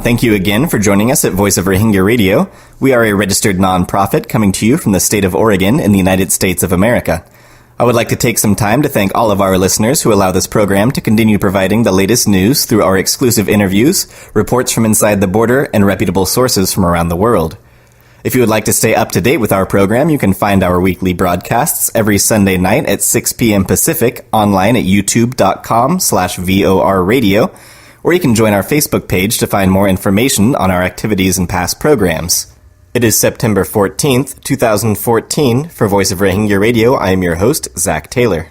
Thank you again for joining us at Voice of Rohingya Radio. We are a registered nonprofit coming to you from the state of Oregon in the United States of America. I would like to take some time to thank all of our listeners who allow this program to continue providing the latest news through our exclusive interviews, reports from inside the border, and reputable sources from around the world. If you would like to stay up to date with our program, you can find our weekly broadcasts every Sunday night at 6 p.m. Pacific online at youtube.com/VOR radio, or you can join our Facebook page to find more information on our activities and past programs. It is September 14th, 2014. For Voice of Rohingya Radio, I am your host, Zach Taylor.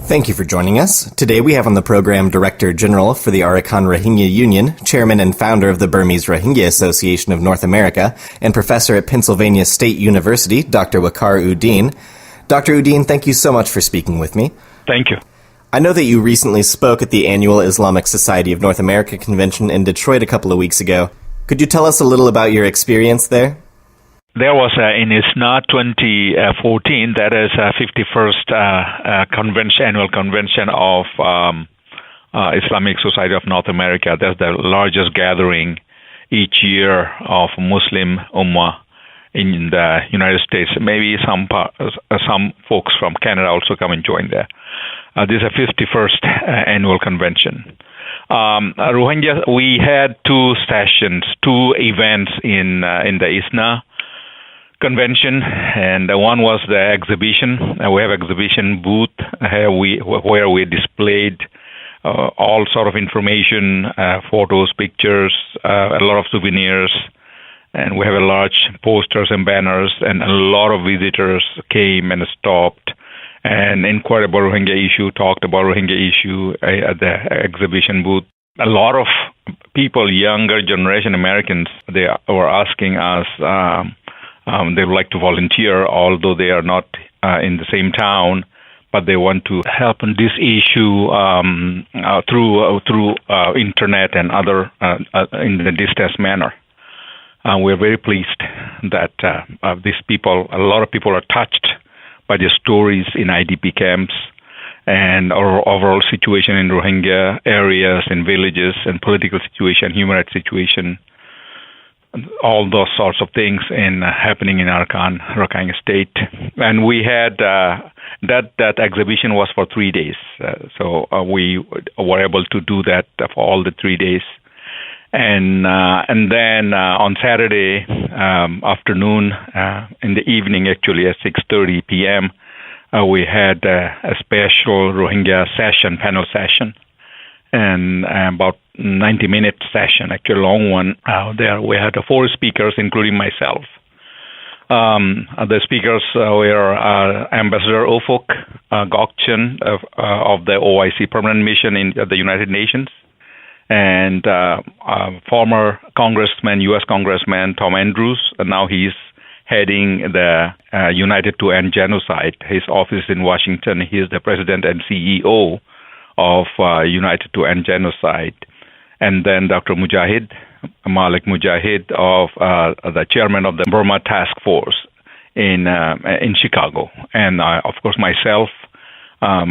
Thank you for joining us. Today we have on the program Director General for the Arakan Rohingya Union, Chairman and Founder of the Burmese Rohingya Association of North America, and Professor at Pennsylvania State University, Dr. Waqar Uddin. Dr. Uddin, thank you so much for speaking with me. Thank you. I know that you recently spoke at the annual Islamic Society of North America convention in Detroit a couple of weeks ago. Could you tell us a little about your experience there? There was in ISNA 2014, that is 51st annual convention of Islamic Society of North America. That's the largest gathering each year of Muslim Ummah in the United States. Maybe some folks from Canada also come and join there. This is a 51st annual convention. Rohingya, we had two events in the ISNA convention, and one was the exhibition. We have exhibition booth where we displayed all sort of information, photos, pictures, a lot of souvenirs, and we have a large posters and banners, and a lot of visitors came and stopped and inquired about Rohingya issue, talked about Rohingya issue at the exhibition booth. A lot of people, younger generation Americans, they were asking us, they would like to volunteer, although they are not in the same town, but they want to help on this issue through internet and other in the distance manner. We're very pleased that these people, a lot of people are touched by the stories in IDP camps and our overall situation in Rohingya areas and villages and political situation, human rights situation, all those sorts of things happening in Rakhine State. And we had that exhibition was for 3 days. So we were able to do that for all the 3 days. And then on Saturday afternoon, in the evening, actually at 6:30 p.m., we had a special Rohingya panel session, and about 90-minute session, actually a long one. There we had 4 speakers, including myself. The speakers were Ambassador Ufuk Gokchen of the OIC Permanent Mission in the United Nations, and former U.S. Congressman Tom Andrews. And now he's heading the United to End Genocide. His office in Washington. He is the president and CEO of United to End Genocide. And then Dr. Malik Mujahid, of the chairman of the Burma Task Force in Chicago. And of course myself, I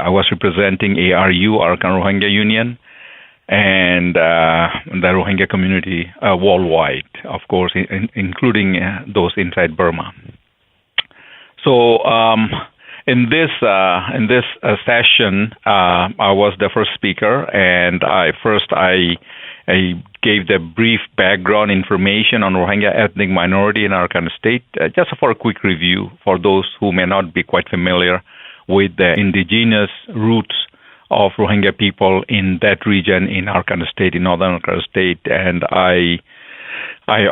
was representing ARU, Arakan Rohingya Union, and the Rohingya community worldwide, of course, including those inside Burma. So in this session, I was the first speaker, and I gave the brief background information on Rohingya ethnic minority in Arakan State, just for a quick review for those who may not be quite familiar with the indigenous roots of Rohingya people in that region in Arakan State, in northern Arakan State, and I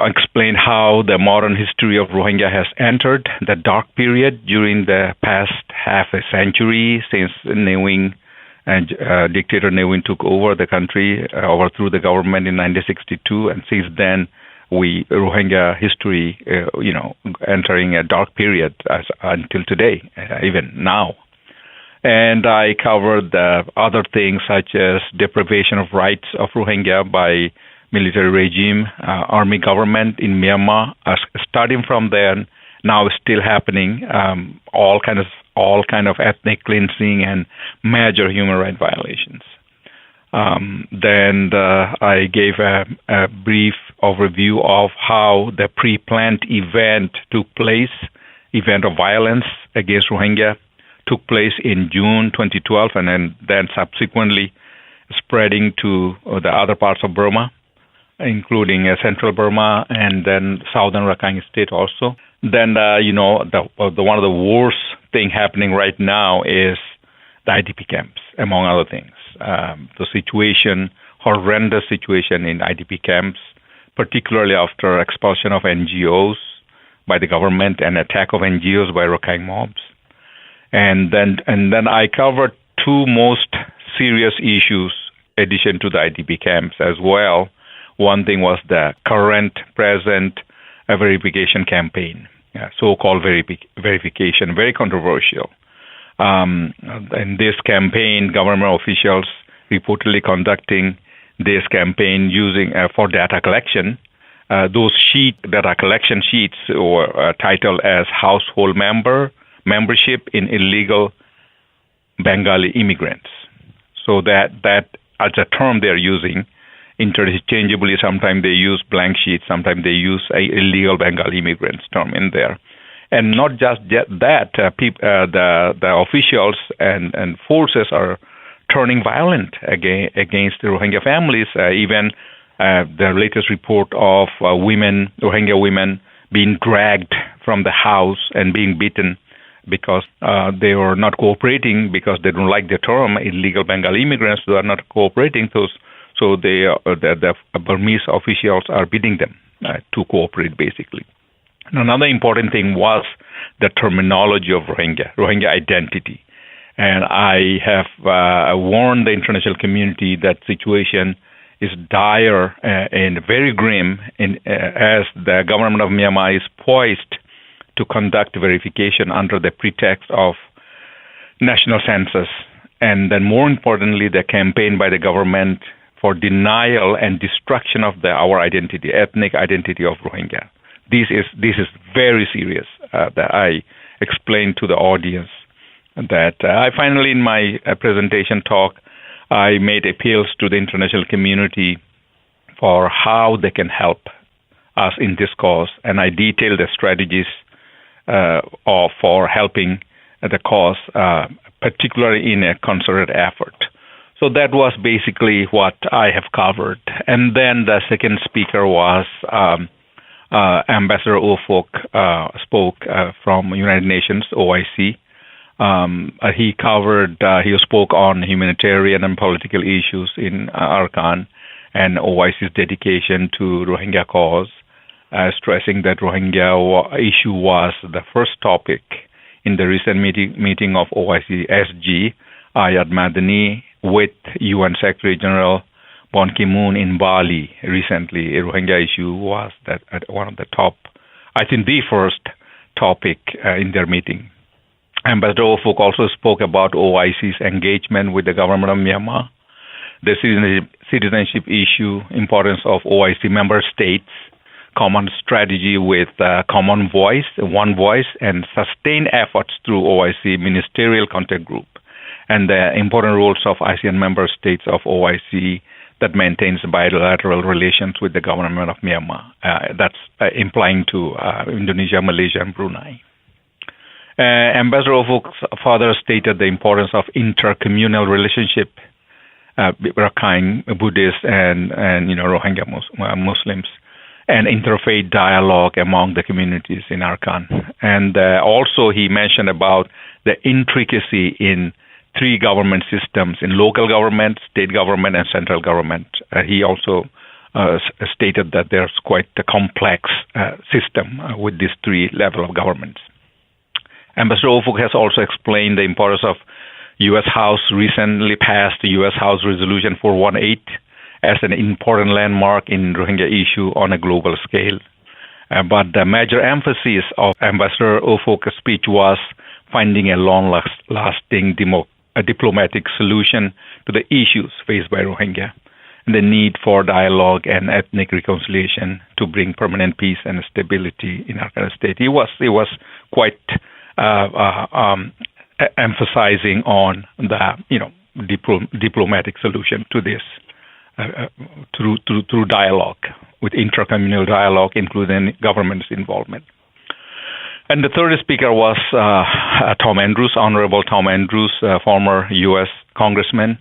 explained how the modern history of Rohingya has entered the dark period during the past half a century since dictator Ne Win took over the country, overthrew the government in 1962, and since then Rohingya history, entering a dark period until today, even now. And I covered other things such as deprivation of rights of Rohingya by military regime, army government in Myanmar. Starting from then, now it's still happening. All all kind of ethnic cleansing and major human rights violations. Then I gave a brief overview of how the pre-planned event took place, event of violence against Rohingya took place in June 2012, and then subsequently spreading to the other parts of Burma, including central Burma and then southern Rakhine State also. Then, the one of the worst thing happening right now is the IDP camps, among other things. The situation, horrendous situation in IDP camps, particularly after expulsion of NGOs by the government and attack of NGOs by Rakhine mobs. And then I covered two most serious issues in addition to the IDP camps as well. One thing was the present verification campaign, so-called verification, very controversial. In this campaign, government officials reportedly conducting this campaign using for data collection. Those data collection sheets were titled as household membership in illegal Bengali immigrants. So that as a term they're using interchangeably. Sometimes they use blank sheets, sometimes they use a illegal Bengali immigrants term in there. And not just that, the officials and forces are turning violent against the Rohingya families. Even the latest report of Rohingya women being dragged from the house and being beaten because they were not cooperating, because they don't like the term illegal Bengali immigrants. They are not cooperating. So the Burmese officials are beating them to cooperate, basically. Another important thing was the terminology of Rohingya identity. And I have warned the international community that situation is dire and very grim as the government of Myanmar is poised to conduct verification under the pretext of national census. And then more importantly, the campaign by the government for denial and destruction of our identity, ethnic identity of Rohingya. This is very serious. That I explained to the audience. That I finally, in my presentation talk, I made appeals to the international community for how they can help us in this cause, and I detailed the strategies for helping the cause, particularly in a concerted effort. So that was basically what I have covered. And then the second speaker was Ambassador Ofok spoke from United Nations, OIC. He spoke on humanitarian and political issues in Arakan and OIC's dedication to Rohingya cause, stressing that Rohingya issue was the first topic in the recent meeting of OIC SG, Ayad Madani, with UN Secretary General Ban Ki-moon in Bali recently. A Rohingya issue was that one of the top, I think the first topic in their meeting. Ambassador Ofok also spoke about OIC's engagement with the government of Myanmar, the citizenship issue, importance of OIC member states, common strategy with common voice, one voice, and sustained efforts through OIC Ministerial Contact Group, and the important roles of ASEAN member states of OIC that maintains bilateral relations with the government of Myanmar. That's implying to Indonesia, Malaysia, and Brunei. Ambassador Ofok further stated the importance of intercommunal relationship with Rakhine Buddhists and Rohingya Muslims, and interfaith dialogue among the communities in Arakan. And also he mentioned about the intricacy in three government systems, in local government, state government, and central government. He also stated that there's quite a complex system with these three levels of governments. Ambassador Ofok has also explained the importance of U.S. House recently passed U.S. House Resolution 418 as an important landmark in Rohingya issue on a global scale. But the major emphasis of Ambassador Ofok's speech was finding a long-lasting diplomatic solution to the issues faced by Rohingya, and the need for dialogue and ethnic reconciliation to bring permanent peace and stability in our state. He was quite emphasizing on the diplomatic solution to this through dialogue, with intercommunal dialogue, including government's involvement. And the third speaker was Tom Andrews, Honorable Tom Andrews, former U.S. congressman,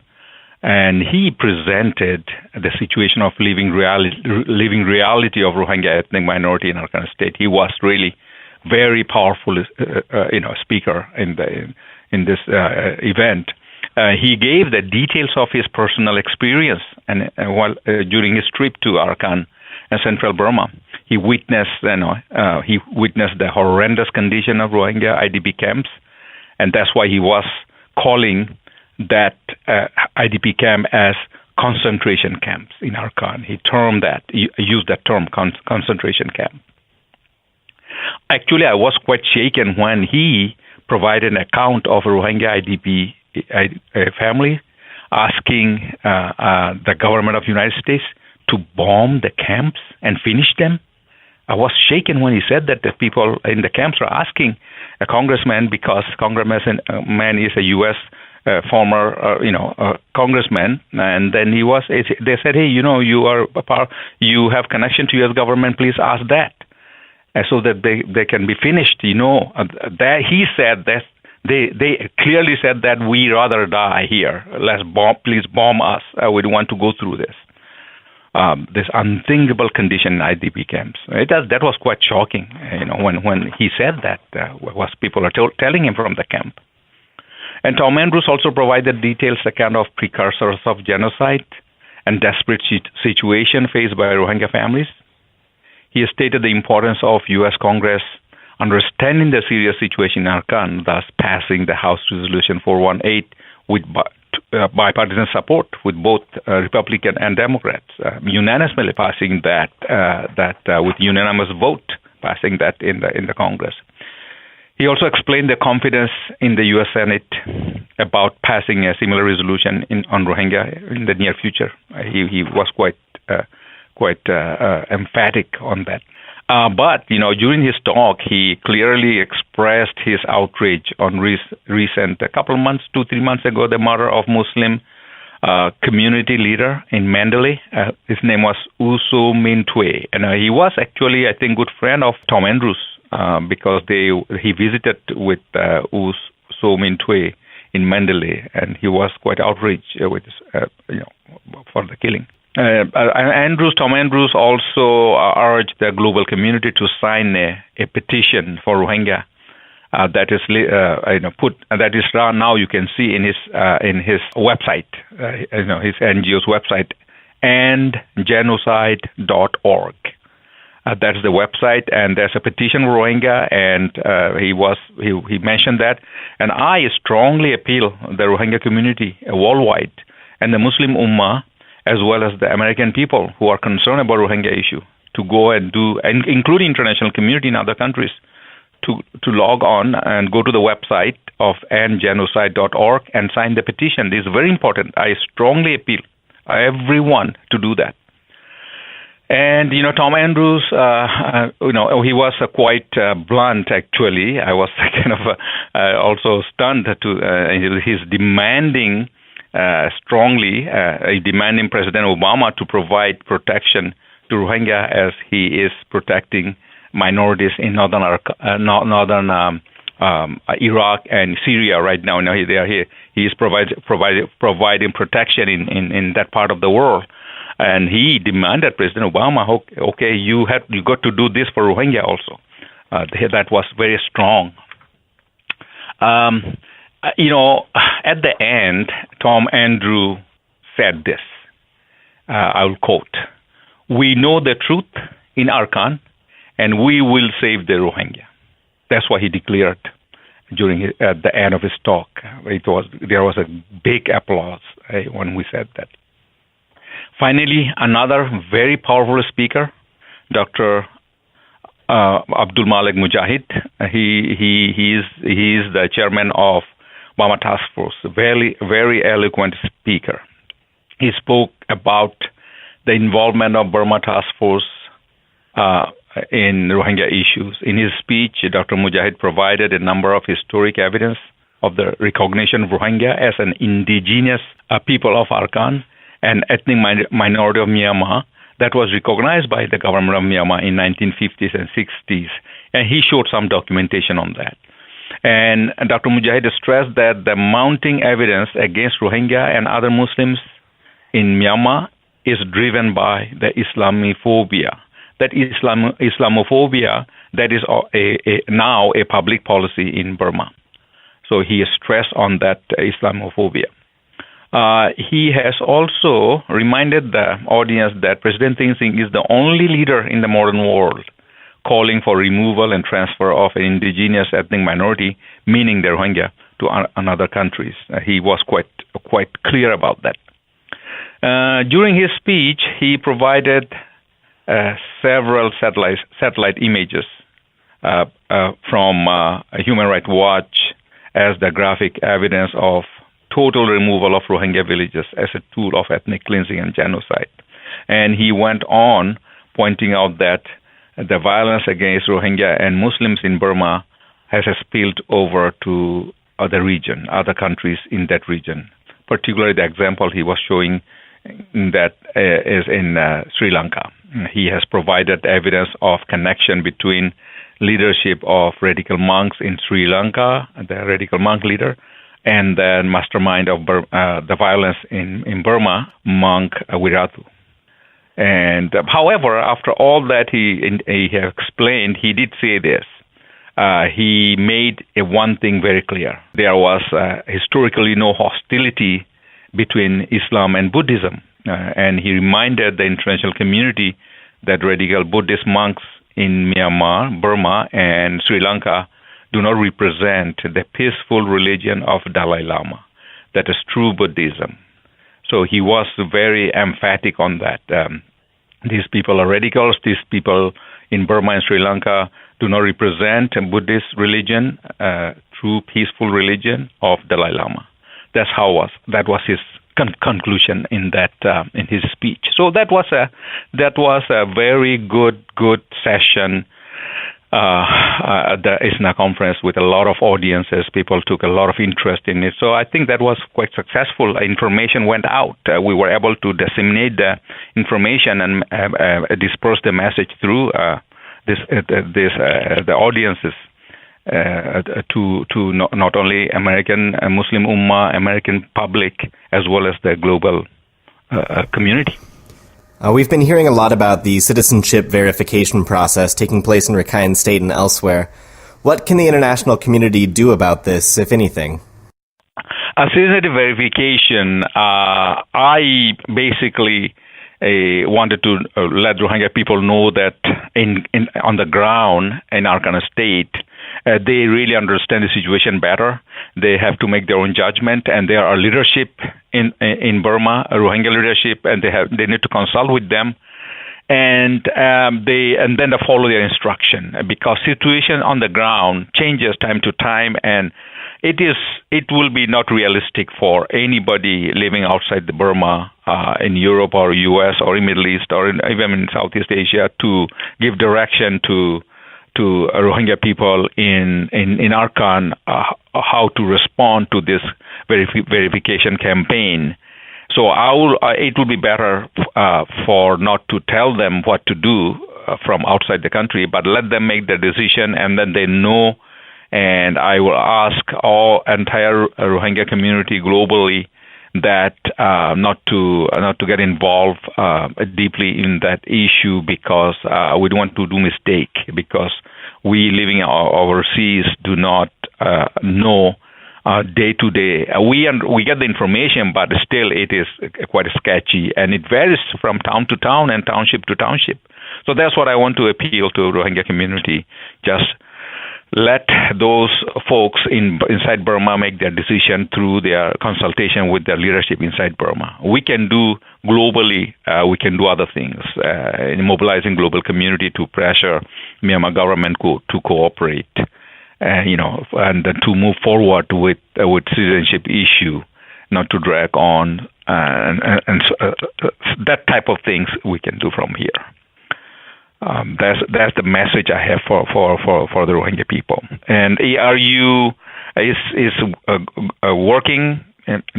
and he presented the situation of living reality of Rohingya ethnic minority in Arkan State. He was really very powerful, speaker in this event. He gave the details of his personal experience and while during his trip to Arkan and central Burma. He witnessed the horrendous condition of Rohingya IDP camps, and that's why he was calling that IDP camp as concentration camps in Arkan. He used that term, concentration camp. Actually, I was quite shaken when he provided an account of a Rohingya IDP family asking the government of the United States to bomb the camps and finish them. I was shaken when he said that the people in the camps are asking a congressman, because congressman is a U.S. Former congressman, and then they said, hey, you have connection to U.S. government, please ask that, so that they can be finished. That he said that they clearly said that we rather die here. Please bomb us. We don't want to go through this. This unthinkable condition in IDP camps. That was quite shocking. When he said that, was people are telling him from the camp. And Tom Andrews also provided details account of precursors of genocide and desperate situation faced by Rohingya families. He stated the importance of U.S. Congress understanding the serious situation in Arkan, thus passing the House Resolution 418 with bipartisan support with both Republican and Democrats, unanimously passing that with unanimous vote, passing that in the Congress. He also explained the confidence in the U.S. Senate about passing a similar resolution on Rohingya in the near future. He was quite emphatic on that. But during his talk, he clearly expressed his outrage on recent, a couple of months, 2-3 months ago, the murder of Muslim community leader in Mandalay. His name was Uso Mintwe, and he was actually, I think, good friend of Tom Andrews because he visited with Uso Mintwe in Mandalay, and he was quite outraged with for the killing. Tom Andrews also urged the global community to sign a petition for Rohingya that is now you can see in his website, his NGO's website, endgenocide.org. That's the website, and there's a petition for Rohingya, and he mentioned that. And I strongly appeal the Rohingya community worldwide and the Muslim Ummah, as well as the American people who are concerned about Rohingya issue, to go and including international community in other countries, to log on and go to the website of endgenocide.org and sign the petition. This is very important. I strongly appeal everyone to do that. And Tom Andrews, he was quite blunt. Actually, I was kind of also stunned to his demanding. Strongly demanding President Obama to provide protection to Rohingya as he is protecting minorities in northern Iraq and Syria right now. They are here. He is providing protection in that part of the world, and he demanded President Obama, okay, you got to do this for Rohingya also. That was very strong. At the end, Tom Andrews said this, I will quote, "We know the truth in Arkan, and we will save the Rohingya." That's what he declared at the end of his talk. There was a big applause when we said that. Finally, another very powerful speaker, Dr. Abdul Malik Mujahid. He is the chairman of Burma Task Force, very, very eloquent speaker. He spoke about the involvement of Burma Task Force in Rohingya issues. In his speech, Dr. Mujahid provided a number of historic evidence of the recognition of Rohingya as an indigenous people of Arakan, an ethnic minority of Myanmar that was recognized by the government of Myanmar in 1950s and 60s. And he showed some documentation on that. And Dr. Mujahid stressed that the mounting evidence against Rohingya and other Muslims in Myanmar is driven by the Islamophobia. That Islamophobia that is now a public policy in Burma. So he stressed on that Islamophobia. He has also reminded the audience that President Thein Sein is the only leader in the modern world calling for removal and transfer of an indigenous ethnic minority, meaning the Rohingya, to another countries. He was quite clear about that. During his speech, he provided several satellite images from Human Rights Watch as the graphic evidence of total removal of Rohingya villages as a tool of ethnic cleansing and genocide. And he went on pointing out that the violence against Rohingya and Muslims in Burma has spilled over to other countries in that region. Particularly the example he was showing that is in Sri Lanka. He has provided evidence of connection between leadership of radical monks in Sri Lanka, the radical monk leader, and the mastermind of the violence in Burma, monk Wiratu. And however, after all that he explained, he did say this. He made one thing very clear. There was historically no hostility between Islam and Buddhism. And he reminded the international community that radical Buddhist monks in Myanmar, Burma, and Sri Lanka do not represent the peaceful religion of Dalai Lama. That is true Buddhism. So he was very emphatic on that. These people are radicals. These people in Burma and Sri Lanka do not represent Buddhist religion, true peaceful religion of Dalai Lama. That was his conclusion in his speech. So that was a very good session. The ISNA conference with a lot of audiences. People took a lot of interest in it. So I think that was quite successful. Information went out. We were able to disseminate the information and disperse the message through the audiences to not only American Muslim Ummah, American public, as well as the global community. We've been hearing a lot about the citizenship verification process taking place in Rakhine State and elsewhere. What can the international community do about this, if anything? Citizenship verification, I basically wanted to let Rohingya people know that on the ground in Arakan State, they really understand the situation better. They have to make their own judgment, and there are leadership in Burma, Rohingya leadership, and they need to consult with them, and then they follow their instruction, because situation on the ground changes time to time, and it will be not realistic for anybody living outside the Burma, in Europe or US or in Middle East or even in Southeast Asia, to give direction to Rohingya people in Arakan how to respond to this verification campaign. So it will be better for not to tell them what to do from outside the country, but let them make their decision, and then they know. And I will ask all entire Rohingya community globally that not to get involved deeply in that issue, because we don't want to do mistake, because we living overseas do not know day to day. We get the information, but still it is quite sketchy, and it varies from town to town and township to township. So that's what I want to appeal to Rohingya community. Just let those folks inside Burma make their decision through their consultation with their leadership inside Burma. We can do globally, we can do other things, in mobilizing global community to pressure Myanmar government to cooperate, and to move forward with citizenship issue, not to drag on, and that type of things we can do from here. That's the message I have for the Rohingya people. And are you working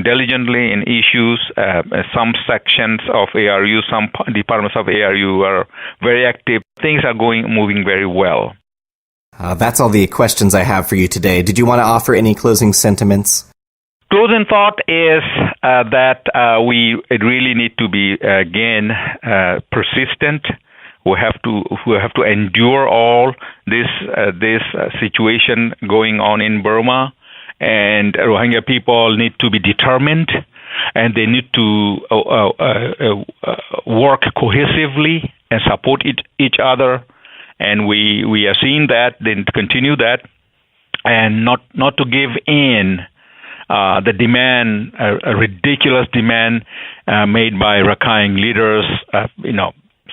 diligently in issues. Some sections of ARU, some departments of ARU are very active. Things are moving very well. That's all the questions I have for you today. Did you want to offer any closing sentiments? Closing thought is that we really need to be again persistent. We have to endure all this situation going on in Burma, and Rohingya people need to be determined, and they need to work cohesively and support each other. And we are seeing that, then to continue that, and not to give in the demand, a ridiculous demand made by Rakhine leaders,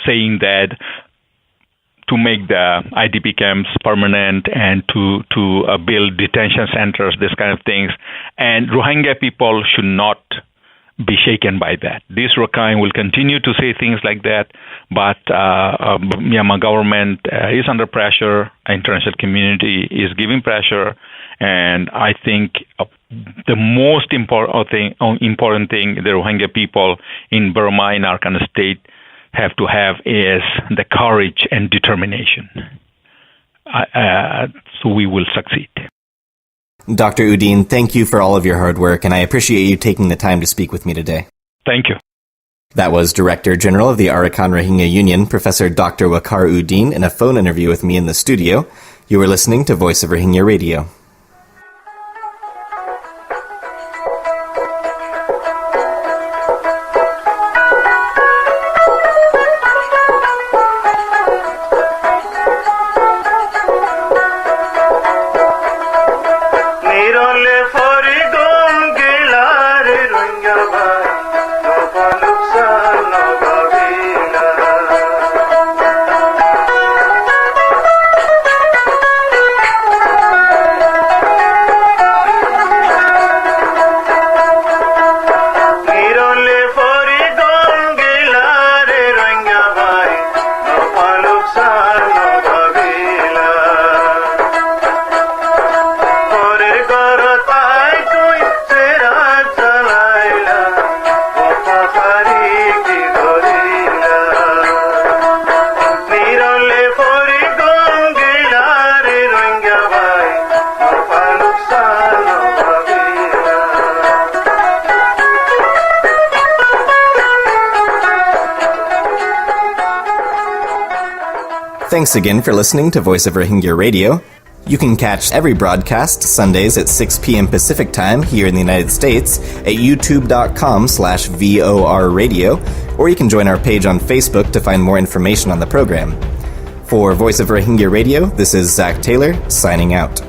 saying that to make the IDP camps permanent and to build detention centers, this kind of things. And Rohingya people should not be shaken by that. This Rakhine will continue to say things like that, but Myanmar government is under pressure. International community is giving pressure, and I think the most important thing the Rohingya people in Burma, in Arakan state, have to have is the courage and determination. So we will succeed. Dr. Udine, thank you for all of your hard work, and I appreciate you taking the time to speak with me today. Thank you. That was Director General of the Arakan Rohingya Union, Professor Dr. Waqar Udine, in a phone interview with me in the studio. You were listening to Voice of Rohingya Radio. Thanks again for listening to Voice of Rohingya Radio. You can catch every broadcast Sundays at 6 p.m. Pacific Time here in the United States at youtube.com/VOR Radio, or you can join our page on Facebook to find more information on the program. For Voice of Rohingya Radio, this is Zach Taylor, signing out.